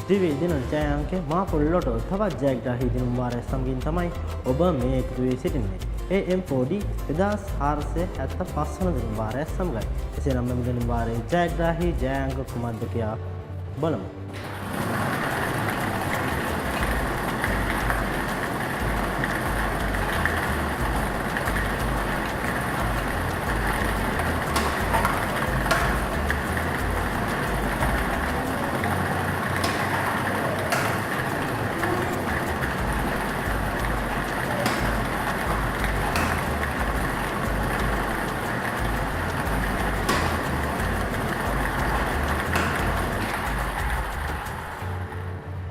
දිවි දින ජය අංකේ මා පොල්ලොට තවත් ජයග්‍රාහී දිනුම් වාරය සමගින් තමයි ඔබ මේ එකතු වී සිටින්නේ. AM4D 1475 වන දිනුම් වාරය සමගයි. එසේනම් මෙම දිනුම් වාරයේ ජයග්‍රාහී ජය අංක කුමක්ද කියා බලමු.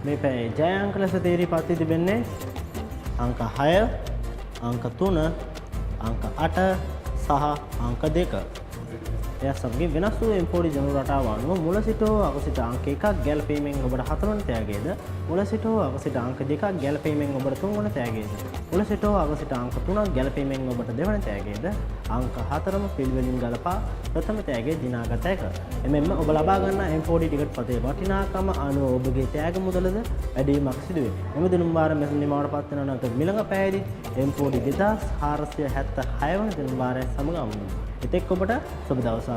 මේ පැයේ ජය අංක ලෙස තීරපත් වී තිබෙන්නේ අංක 6, අංක 3, අංක 8 සහ අංක 2. එය සමගින් වෙනස් වූ M4D ජනු රටාව අනුව මුල සිට හෝ අග සිට අංක 1ක් ගැලපීමෙන් ඔබට 4 වන තෑගයද, මුල සිට හෝ අග සිට අංක 2ක් ගැලපීමෙන් ඔබට 3 වන තෑගයද, මුල සිට හෝ අග සිට අංක 3ක් ගැලපීමෙන් ඔබට 2 වන තෑගයද, අංක 4ම පිළිවෙලින් ගලපා ප්‍රථම තෑගය දිනාගත හැක. එමෙන්ම ඔබ ලබා ගන්නා M4D ටිකට් පතේ වටිනාකම අනුව ඔබගේ තෑග මුදලද වැඩිවීමක් සිදු වේ. මෙම දිනුම් වාර මෙසම නිමාවට පත් වන අනක මිලඟ පැයදී M4D 2476 වන දිනුම් වාරය සමග අමුණු. එතෙක් ඔබට සුබ දවසක්.